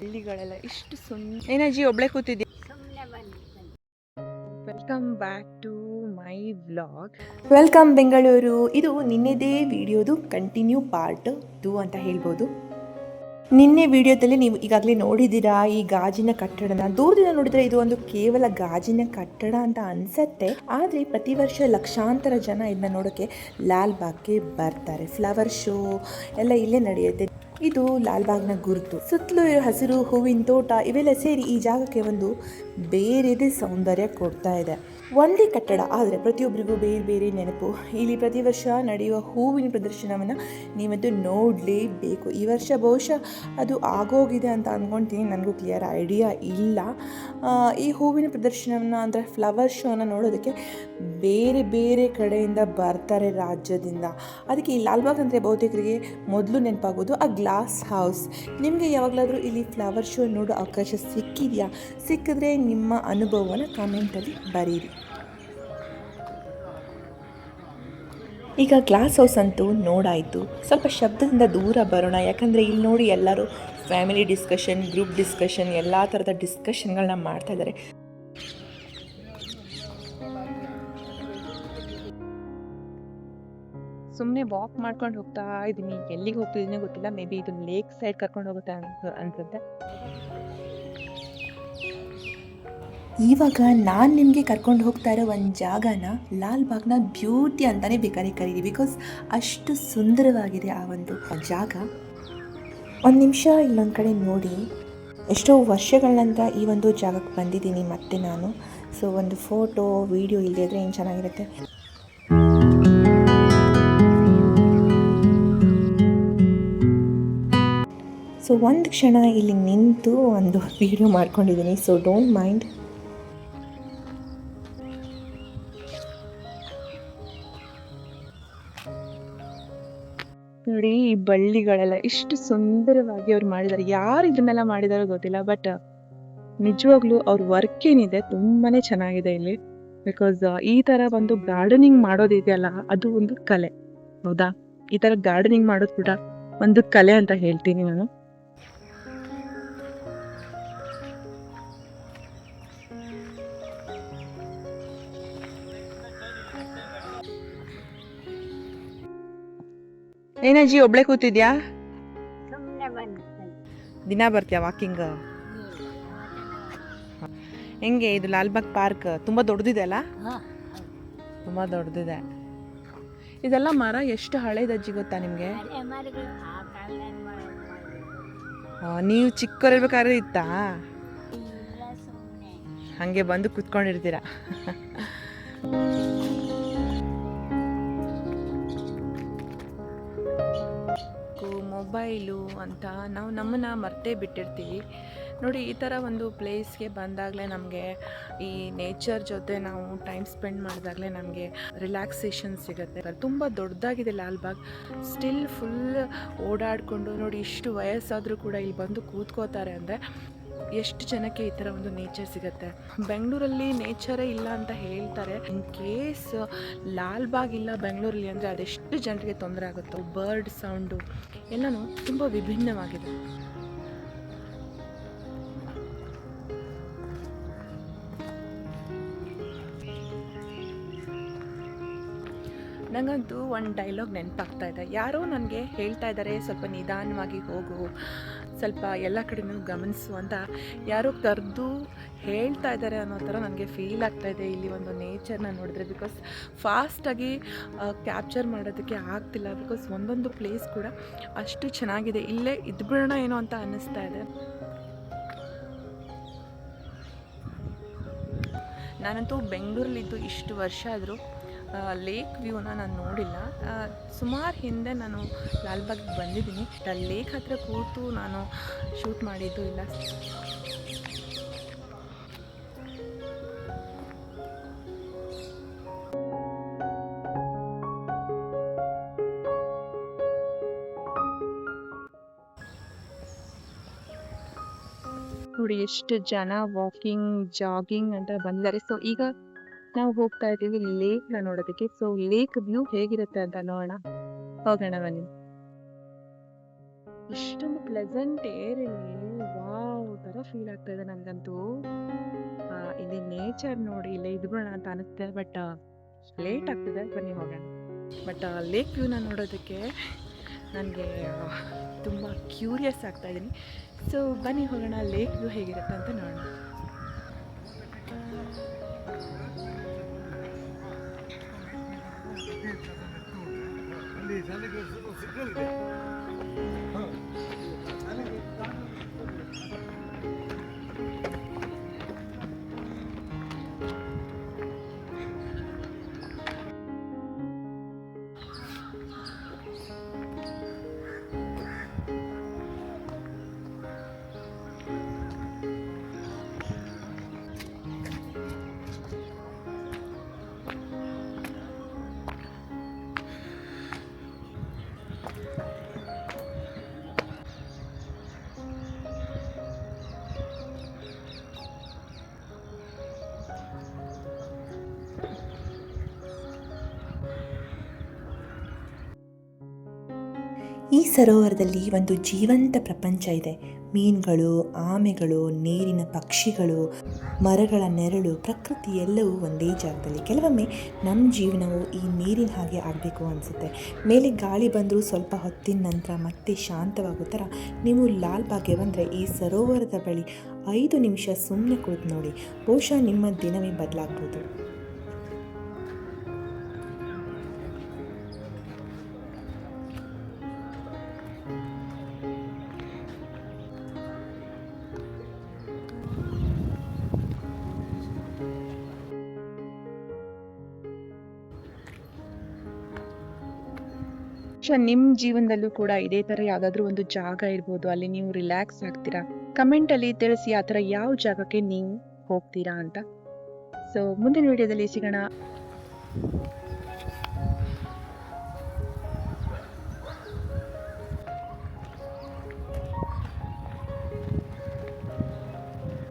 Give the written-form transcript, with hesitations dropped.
ಹಳ್ಳಿಗಳೆಲ್ಲ ಇಷ್ಟು ಏನಾಜಿ ಒಬ್ಳೆ ಕೂತಿದ್ಯಾ? Welcome back to my vlog. Welcome Bengaluru. ಇದು ನಿನ್ನೆದೇ ವಿಡಿಯೋದು ಕಂಟಿನ್ಯೂ ಪಾರ್ಟ್ 2 ಅಂತ ಹೇಳ್ಬೋದು. ನಿನ್ನೆ ವಿಡಿಯೋದಲ್ಲಿ ನೀವು ಈಗಾಗಲೇ ನೋಡಿದ್ದೀರಾ ಈ ಗಾಜಿನ ಕಟ್ಟಡನ. ದೂರದಿಂದ ನೋಡಿದ್ರೆ ಇದು ಒಂದು ಕೇವಲ ಗಾಜಿನ ಕಟ್ಟಡ ಅಂತ ಅನ್ಸತ್ತೆ, ಆದ್ರೆ ಪ್ರತಿ ವರ್ಷ ಲಕ್ಷಾಂತರ ಜನ ಇದನ್ನ ನೋಡೋಕೆ ಲಾಲ್ ಬಾಗ್ಗೆ ಬರ್ತಾರೆ. ಫ್ಲವರ್ ಶೋ ಎಲ್ಲ ಇಲ್ಲೇ ನಡೆಯುತ್ತೆ. ಇದು ಲಾಲ್ಬಾಗ್ನ ಗುರುತು. ಸುತ್ತಲೂ ಹಸಿರು, ಹೂವಿನ ತೋಟ ಇವೆಲ್ಲ ಸೇರಿ ಈ ಜಾಗಕ್ಕೆ ಒಂದು ಬೇರೆದೇ ಸೌಂದರ್ಯ ಕೊಡ್ತಾ ಇದೆ. ಒಂದೇ ಕಟ್ಟಡ ಆದರೆ ಪ್ರತಿಯೊಬ್ಬರಿಗೂ ಬೇರೆ ಬೇರೆ ನೆನಪು. ಇಲ್ಲಿ ಪ್ರತಿ ವರ್ಷ ನಡೆಯುವ ಹೂವಿನ ಪ್ರದರ್ಶನವನ್ನು ನೀವಂತೂ ನೋಡಲೇಬೇಕು. ಈ ವರ್ಷ ಬಹುಶಃ ಅದು ಆಗೋಗಿದೆ ಅಂತ ಅಂದ್ಕೊಳ್ತೀನಿ, ನನಗೂ ಕ್ಲಿಯರ್ ಐಡಿಯಾ ಇಲ್ಲ. ಈ ಹೂವಿನ ಪ್ರದರ್ಶನವನ್ನು ಅಂದರೆ ಫ್ಲವರ್ ಶೋನ ನೋಡೋದಕ್ಕೆ ಬೇರೆ ಬೇರೆ ಕಡೆಯಿಂದ ಬರ್ತಾರೆ ರಾಜ್ಯದಿಂದ. ಅದಕ್ಕೆ ಈ ಲಾಲ್ಬಾಗ್ ಅಂದರೆ ಬಹುತೇಕರಿಗೆ ಮೊದಲು ನೆನಪಾಗೋದು ಆ ಗ್ಲಾಸ್ ಹೌಸ್. ನಿಮಗೆ ಯಾವಾಗಲಾದರೂ ಇಲ್ಲಿ ಫ್ಲವರ್ ಶೋ ನೋಡೋ ಅವಕಾಶ ಸಿಕ್ಕಿದೆಯಾ? ಸಿಕ್ಕಿದ್ರೆ ನಿಮ್ಮ ಅನುಭವವನ್ನು ಕಾಮೆಂಟಲ್ಲಿ ಬರೀರಿ. ಈಗ ಗ್ಲಾಸ್ ಹೌಸ್ ಅಂತೂ ನೋಡಾಯಿತು. ಸ್ವಲ್ಪ ಶಬ್ದದಿಂದ ದೂರ ಬರೋಣ, ಯಾಕಂದರೆ ಇಲ್ಲಿ ನೋಡಿ ಎಲ್ಲರೂ ಫ್ಯಾಮಿಲಿ ಡಿಸ್ಕಷನ್, ಗ್ರೂಪ್ ಡಿಸ್ಕಷನ್, ಎಲ್ಲ ಥರದ ಡಿಸ್ಕಷನ್ಗಳನ್ನ ಮಾಡ್ತಾ ಇದ್ದಾರೆ. ಸುಮ್ಮನೆ ವಾಕ್ ಮಾಡ್ಕೊಂಡು ಹೋಗ್ತಾ ಇದ್ದೀನಿ. ಎಲ್ಲಿಗೆ ಹೋಗ್ತಿದ್ದೀನಿ ಗೊತ್ತಿಲ್ಲ. ಮೇ ಬಿ ಇದು ಲೇಕ್ ಸೈಡ್ ಕರ್ಕೊಂಡು ಹೋಗುತ್ತೆ ಅನ್ಸುತ್ತೆ. ಇವಾಗ ನಾನು ನಿಮಗೆ ಕರ್ಕೊಂಡು ಹೋಗ್ತಾ ಇರೋ ಒಂದು ಜಾಗನ ಲಾಲ್ಬಾಗ್ನ ಬ್ಯೂಟಿ ಅಂತಲೇ ಬೇಕಾದ್ರೆ ಕರೀರಿ. ಬಿಕಾಸ್ ಅಷ್ಟು ಸುಂದರವಾಗಿದೆ ಆ ಒಂದು ಜಾಗ. ಒಂದು ನಿಮಿಷ ಇಲ್ಲೊಂದು ಕಡೆ ನೋಡಿ. ಎಷ್ಟೋ ವರ್ಷಗಳ ನಂತರ ಈ ಒಂದು ಜಾಗಕ್ಕೆ ಬಂದಿದ್ದೀನಿ ಮತ್ತೆ ನಾನು. ಸೊ ಒಂದು ಫೋಟೋ ವಿಡಿಯೋ ಇಲ್ಲದೇ ಇದ್ರೆ ಏನು ಚೆನ್ನಾಗಿರುತ್ತೆ. ಸೊ ಒಂದು ಕ್ಷಣ ಇಲ್ಲಿ ನಿಂತು ಒಂದು ವಿಡಿಯೋ ಮಾಡ್ಕೊಂಡಿದ್ದೀನಿ. So don't mind. ನೋಡಿ ಈ ಬಳ್ಳಿಗಳೆಲ್ಲ ಇಷ್ಟು ಸುಂದರವಾಗಿ ಅವ್ರು ಮಾಡಿದ್ದಾರೆ. ಯಾರು ಇದನ್ನೆಲ್ಲ ಮಾಡಿದಾರೋ ಗೊತ್ತಿಲ್ಲ, ಬಟ್ ನಿಜವಾಗ್ಲೂ ಅವ್ರ ವರ್ಕ್ ಏನಿದೆ ತುಂಬಾನೇ ಚೆನ್ನಾಗಿದೆ ಇಲ್ಲಿ. ಬಿಕಾಸ್ ಈ ತರ ಒಂದು ಗಾರ್ಡನಿಂಗ್ ಮಾಡೋದಿದೆಯಲ್ಲ, ಅದು ಒಂದು ಕಲೆ. ಹೌದಾ? ಈ ತರ ಗಾರ್ಡನಿಂಗ್ ಮಾಡೋದು ಕೂಡ ಒಂದು ಕಲೆ ಅಂತ ಹೇಳ್ತೀನಿ ನಾನು. ಏನಜ್ಜಿ ಒಬ್ಳೆ ಕೂತಿದ್ಯಾ? ದಿನ ಬರ್ತೀಯಾ ವಾಕಿಂಗ್? ಹೆಂಗೆ ಇದು ಲಾಲ್ಬಾಗ್ ಪಾರ್ಕ್ ತುಂಬಾ ದೊಡ್ಡದಿದೆ ಅಲ್ಲ? ತುಂಬಾ ದೊಡ್ಡದಿದೆ. ಇದೆಲ್ಲ ಮರ ಎಷ್ಟು ಹಳೇದಜ್ಜಿ ಗೊತ್ತಾ ನಿಮ್ಗೆ? ನೀವು ಚಿಕ್ಕವರಿರ್ಬೇಕಾದ್ರೆ ಇತ್ತಾ? ಹಂಗೆ ಬಂದು ಕುತ್ಕೊಂಡಿರ್ತೀರಾ. ಮೊಬೈಲು ಅಂತ ನಾವು ನಮ್ಮನ್ನು ಮರ್ತೇ ಬಿಟ್ಟಿರ್ತೀವಿ. ನೋಡಿ, ಈ ಥರ ಒಂದು ಪ್ಲೇಸ್ಗೆ ಬಂದಾಗಲೇ ನಮಗೆ ಈ ನೇಚರ್ ಜೊತೆ ನಾವು ಟೈಮ್ ಸ್ಪೆಂಡ್ ಮಾಡಿದಾಗಲೇ ನಮಗೆ ರಿಲ್ಯಾಕ್ಸೇಷನ್ ಸಿಗುತ್ತೆ. ತುಂಬ ದೊಡ್ಡದಾಗಿದೆ ಲಾಲ್ಬಾಗ್. ಸ್ಟಿಲ್ ಫುಲ್ ಓಡಾಡಿಕೊಂಡು ನೋಡಿ, ಇಷ್ಟು ವಯಸ್ಸಾದರೂ ಕೂಡ ಇಲ್ಲಿ ಬಂದು ಕೂತ್ಕೋತಾರೆ ಅಂದರೆ ಎಷ್ಟು ಜನಕ್ಕೆ ಈ ಥರ ಒಂದು ನೇಚರ್ ಸಿಗುತ್ತೆ. ಬೆಂಗಳೂರಲ್ಲಿ ನೇಚರೇ ಇಲ್ಲ ಅಂತ ಹೇಳ್ತಾರೆ. ಇನ್ ಕೇಸ್ ಲಾಲ್ಬಾಗ್ ಇಲ್ಲ ಬೆಂಗಳೂರಲ್ಲಿ ಅಂದರೆ ಅದೆಷ್ಟು ಜನರಿಗೆ ತೊಂದರೆ ಆಗುತ್ತೋ. ಬರ್ಡ್ ಸೌಂಡು ಎಲ್ಲನೂ ತುಂಬ ವಿಭಿನ್ನವಾಗಿದೆ. ನನಗಂತೂ ಒಂದು ಡೈಲಾಗ್ ನೆನಪಾಗ್ತಾ ಇದೆ. ಯಾರೋ ನನಗೆ ಹೇಳ್ತಾ ಇದ್ದಾರೆ, ಸ್ವಲ್ಪ ನಿಧಾನವಾಗಿ ಹೋಗು, ಸ್ವಲ್ಪ ಎಲ್ಲ ಕಡೆನೂ ಗಮನಿಸು ಅಂತ ಯಾರೋ ಕರೆದು ಹೇಳ್ತಾ ಇದ್ದಾರೆ ಅನ್ನೋ ಥರ ನನಗೆ ಫೀಲ್ ಆಗ್ತಾಯಿದೆ ಇಲ್ಲಿ ಒಂದು ನೇಚರ್ನ ನೋಡಿದ್ರೆ. ಬಿಕಾಸ್ ಫಾಸ್ಟಾಗಿ ಕ್ಯಾಪ್ಚರ್ ಮಾಡೋದಕ್ಕೆ ಆಗ್ತಿಲ್ಲ. ಬಿಕಾಸ್ ಒಂದೊಂದು ಪ್ಲೇಸ್ ಕೂಡ ಅಷ್ಟು ಚೆನ್ನಾಗಿದೆ. ಇಲ್ಲೇ ಇದ್ಬಿಡೋಣ ಏನೋ ಅಂತ ಅನ್ನಿಸ್ತಾ ಇದೆ. ನಾನಂತೂ ಬೆಂಗಳೂರಲ್ಲಿದ್ದು ಇಷ್ಟು ವರ್ಷ ಆದರೂ ಲೇಕ್ ವ್ಯೂನ ನಾನು ನೋಡಿಲ್ಲ. ಸುಮಾರು ಹಿಂದೆ ನಾನು ಲಾಲ್ಬಾಗ್ ಬಂದಿದ್ದೀನಿ. ಲೇಕ್ ಹತ್ರ ಕೂತು ನಾನು ಶೂಟ್ ಮಾಡಿದ್ದು ಇಲ್ಲ. ನೋಡಿ ಎಷ್ಟು ಜನ ವಾಕಿಂಗ್, ಜಾಗಿಂಗ್ ಅಂತ ಬಂದಿದ್ದಾರೆ. ಸೊ ಈಗ ನಾವು ಹೋಗ್ತಾ ಇದ್ದೀವಿ ಲೇಕ್ನ ನೋಡೋದಕ್ಕೆ. ಸೊ ಲೇಕ್ ವ್ಯೂ ಹೇಗಿರುತ್ತೆ ಅಂತ ನೋಡೋಣ, ಹೋಗೋಣ ಬನ್ನಿ. ಇಷ್ಟೊಂದು ಪ್ಲೆಸೆಂಟ್ ಏರ್ ಇಲ್ಲಿ. ವಾವ್ ತರ ಫೀಲ್ ಆಗ್ತಾ ಇದೆ ನನಗಂತೂ. ಇಲ್ಲಿ ನೇಚರ್ ನೋಡಿ ಇಲ್ಲೇ ಇದ್ಬಿಡೋಣ ಅಂತ ಅನಿಸ್ತಿದೆ, ಬಟ್ ಲೇಟ್ ಆಗ್ತಿದೆ, ಬನ್ನಿ ಹೋಗೋಣ. ಬಟ್ ಲೇಕ್ ವ್ಯೂನ ನೋಡೋದಕ್ಕೆ ನನಗೆ ತುಂಬ ಕ್ಯೂರಿಯಸ್ ಆಗ್ತಾ ಇದ್ದೀನಿ. ಸೊ ಬನ್ನಿ ಹೋಗೋಣ, ಲೇಕ್ ವ್ಯೂ ಹೇಗಿರುತ್ತೆ ಅಂತ ನೋಡೋಣ. ಈ ಸರೋವರದಲ್ಲಿ ಒಂದು ಜೀವಂತ ಪ್ರಪಂಚ ಇದೆ. ಮೀನುಗಳು, ಆಮೆಗಳು, ನೀರಿನ ಪಕ್ಷಿಗಳು, ಮರಗಳ ನೆರಳು, ಪ್ರಕೃತಿ ಎಲ್ಲವೂ ಒಂದೇ ಜಾಗದಲ್ಲಿ. ಕೆಲವೊಮ್ಮೆ ನಮ್ಮ ಜೀವನವು ಈ ನೀರಿನ ಹಾಗೆ ಆಗಬೇಕು ಅನಿಸುತ್ತೆ. ಮೇಲೆ ಗಾಳಿ ಬಂದರೂ ಸ್ವಲ್ಪ ಹೊತ್ತಿನ ನಂತರ ಮತ್ತೆ ಶಾಂತವಾಗೋ ಥರ ನೀವು ಲಾಲ್ಬಾಗ್ಗೆ ಬಂದರೆ ಈ ಸರೋವರದ ಬಳಿ 5 ನಿಮಿಷ ಸುಮ್ಮನೆ ಕುಳಿತು ನೋಡಿ, ಬಹುಶಃ ನಿಮ್ಮ ದಿನವೇ ಬದಲಾಗ್ಬೋದು. ನಿಮ್ಮ ಜೀವನದಲ್ಲೂ ಕೂಡ ಇದೇ ಥರ ಯಾವುದಾದ್ರೂ ಒಂದು ಜಾಗ ಇರ್ಬೋದು, ಅಲ್ಲಿ ನೀವು ರಿಲ್ಯಾಕ್ಸ್ ಆಗ್ತೀರಾ? ಕಮೆಂಟಲ್ಲಿ ತಿಳಿಸಿ ಆ ಥರ ಯಾವ ಜಾಗಕ್ಕೆ ನೀವು ಹೋಗ್ತೀರಾ ಅಂತ. ಸೊ ಮುಂದಿನ ವಿಡಿಯೋದಲ್ಲಿ ಸಿಗೋಣ.